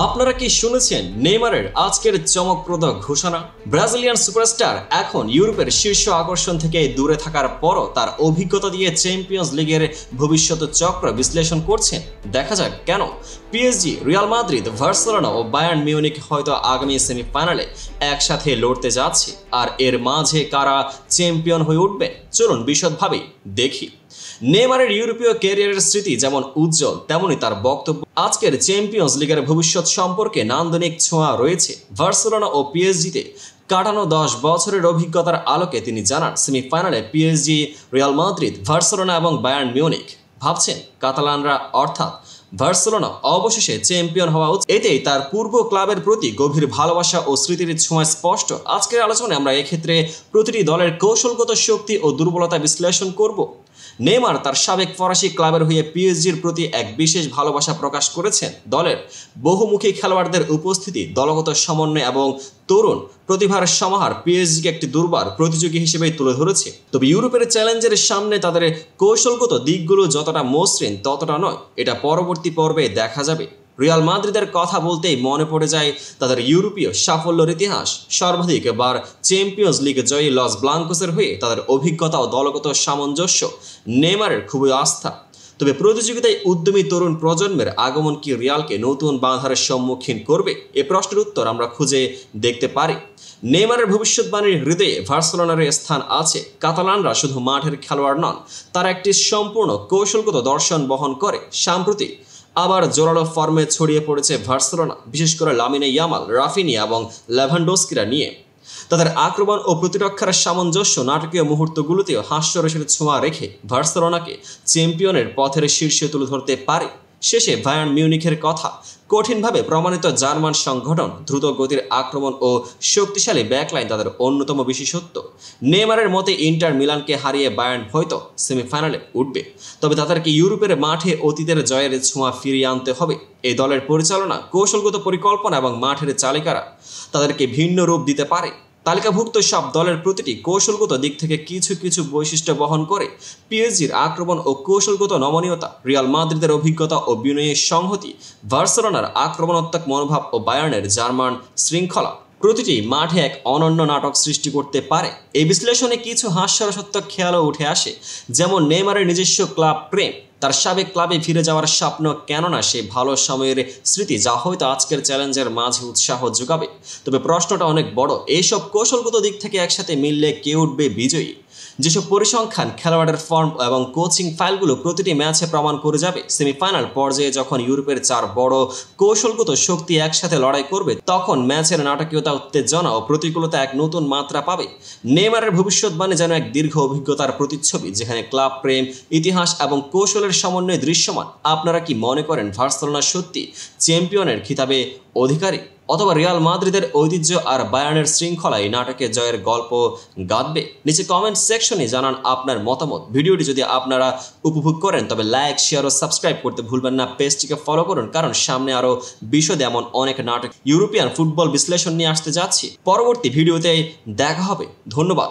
আপনারা কি শুনেছেন নেইমারের আজকের চমকপ্রদ ঘোষণা? ব্রাজিলিয়ান সুপারস্টার এখন ইউরোপের শীর্ষ আকর্ষণ থেকে দূরে থাকার পরও তার অভিজ্ঞতা দিয়ে চ্যাম্পিয়ন্স লিগের ভবিষ্যৎ চক্র বিশ্লেষণ করছেন। দেখা যাক কেন পিএসজি, রিয়াল মাদ্রিদ, বার্সেলোনা ও বায়ার্ন মিউনিখ হয়তো আগামী সেমিফাইনালে একসাথে লড়তে যাচ্ছে, আর এর মাঝে কারা চ্যাম্পিয়ন হয়ে উঠবে। চলুন বিশদভাবে দেখি। নেইমারের ইউরোপীয় ক্যারিয়ারের স্মৃতি যেমন উজ্জ্বল, তেমনি তার বক্তব্য আজকের চ্যাম্পিয়ন্স লিগের ভবিষ্যৎ সম্পর্কে নান্দনিক ছোঁয়া রয়েছে। বার্সেলোনা ও পিএসজিতে কাটানো 10 বছরের অভিজ্ঞতার আলোকে তিনি জানান, সেমিফাইনালে পিএসজি, রিয়াল মাদ্রিদ, বার্সেলোনা এবং বায়ার্ন মিউনিখ ভাবছেন কাতালানরা অর্থাৎ বার্সেলোনা অবশেষে চ্যাম্পিয়ন হওয়া উচিত। এতেই তার পূর্ব ক্লাবের প্রতি গভীর ভালোবাসা ও স্মৃতির ছোঁয়া স্পষ্ট। আজকের আলোচনায় আমরা এক্ষেত্রে প্রতিটি দলের কৌশলগত শক্তি ও দুর্বলতা বিশ্লেষণ করব। নেইমার তার সাবেক ফরাসি ক্লাবের হয়ে পিএসজির প্রতি এক বিশেষ ভালোবাসা প্রকাশ করেছেন। দলের বহুমুখী খেলোয়াড়দের উপস্থিতি, দলগত সমন্বয় এবং তরুণ প্রতিভার সমাহার পিএসজিকে একটি দুর্বার প্রতিযোগী হিসেবে তুলে ধরেছে। তবে ইউরোপের চ্যালেঞ্জের সামনে তাদের কৌশলগত দিকগুলো যতটা মসৃণ ততটা নয়, এটা পরবর্তী পর্বে দেখা যাবে। রিয়াল মাদ্রিদের কথা বলতেই মনে পড়ে যায় তাদের ইউরোপীয় সাফল্যের ইতিহাস। সর্বাধিক বার চ্যাম্পিয়ন্স লিগ জয়ী লস ব্লাঙ্কোসের হয়ে তাদের অভিজ্ঞতা ও দলগত সামঞ্জস্য নেইমারের খুবই আস্থা। তবে প্রতিযোগিতায় উদ্যমী তরুণ প্রজন্মের আগমন কি রিয়ালকে নতুন বাধার সম্মুখীন করবে? এ প্রশ্নের উত্তর আমরা খুঁজে দেখতে পারি। নেইমারের ভবিষ্যৎবাণীর হৃদয়ে বার্সেলোনার স্থান আছে। কাতালানরা শুধু মাঠের খেলোয়াড় নন, তারা একটি সম্পূর্ণ কৌশলগত দর্শন বহন করে। সাম্প্রতিক আবার জোরালো ফর্মে ছড়িয়ে পড়েছে বার্সেলোনা, বিশেষ করে লামিনে ইয়ামাল, রাফিনিয়া এবং লেভানডস্কিরা নিয়ে। তাদের আক্রমণ ও প্রতিরক্ষার সামঞ্জস্য নাটকীয় মুহূর্তগুলোতেও হাস্যরসের ছোঁয়া রেখে বার্সেলোনাকে চ্যাম্পিয়নের পথের শীর্ষে তুলে ধরতে পারে। শেষে বায়ার্ন মিউনিখের কথা কঠিনভাবে প্রমাণিত জার্মান সংগঠন, দ্রুত গতির আক্রমণ ও শক্তিশালী ব্যাকলাইন তাদের অন্যতম বিশেষত্ব। নেইমারের মতে ইন্টার মিলানকে হারিয়ে বায়ার্ন হয়তো সেমিফাইনালে উঠবে, তবে তাদেরকে ইউরোপের মাঠে অতীতের জয়ের ছোঁয়া ফিরিয়ে আনতে হবে। এই দলের পরিচালনা, কৌশলগত পরিকল্পনা এবং মাঠের চালিকারা তাদেরকে ভিন্ন রূপ দিতে পারে। তালিকাভুক্ত সব দলের প্রতিটি কৌশলগত দিক থেকে কিছু কিছু বৈশিষ্ট্য বহন করে। পিএসজির আক্রমণ ও কৌশলগত নমনীয়তা, রিয়াল মাদ্রিদের অভিজ্ঞতা ও বিনয়ের সংহতি, বার্সেলোনার আক্রমণাত্মক মনোভাব ও বায়ার্নের জার্মান শৃঙ্খলা প্রতিটি মাঠে এক অনন্য নাটক সৃষ্টি করতে পারে। এই বিশ্লেষণে কিছু হাস্যরসাত্মক খেয়ালও উঠে আসে, যেমন নেইমারের নিজস্ব ক্লাব প্রেম, তার সাবেক ক্লাবে ফিরে যাওয়ার স্বপ্ন, কেননা সে ভালো সময়ের স্মৃতি যা হয়তো আজকের চ্যালেঞ্জের মাঝে উৎসাহ যোগাবে। তবে প্রশ্নটা অনেক বড়, এইসব কৌশলগত দিক থেকে একসাথে মিললে কে উঠবে বিজয়ী? যেসব পরিসংখ্যান, খেলোয়াড়ের ফর্ম এবং কোচিং ফাইলগুলো প্রতিটি ম্যাচে প্রমাণ করে যাবে। সেমিফাইনাল পর্যায়ে যখন ইউরোপের 4 বড় কৌশলগত শক্তি একসাথে লড়াই করবে, তখন ম্যাচের নাটকীয়তা, উত্তেজনা ও প্রতিকূলতা এক নতুন মাত্রা পাবে। নেইমারের ভবিষ্যৎবাণী যেন এক দীর্ঘ অভিজ্ঞতার প্রতিচ্ছবি, যেখানে ক্লাব প্রেম, ইতিহাস এবং কৌশলের সমন্বয়ে দৃশ্যমান। আপনারা কি মনে করেন বার্সেলোনা সত্যি চ্যাম্পিয়নের খিতাবে অধিকারী, অথবা রিয়াল মাদ্রিদের ঐতিহ্য আর বায়ার্নের শৃঙ্খলা এই নাটকে জয়ের গল্প গাঁথবে? নিচে কমেন্ট সেকশনে জানান আপনার মতামত। ভিডিওটি যদি আপনারা উপভোগ করেন তবে লাইক, শেয়ার ও সাবস্ক্রাইব করতে ভুলবেন না। পেজটিকে ফলো করুন, কারণ সামনে আরও বিশদে এমন অনেক নাটক ইউরোপিয়ান ফুটবল বিশ্লেষণ নিয়ে আসতে যাচ্ছি। পরবর্তী ভিডিওতে দেখা হবে। ধন্যবাদ।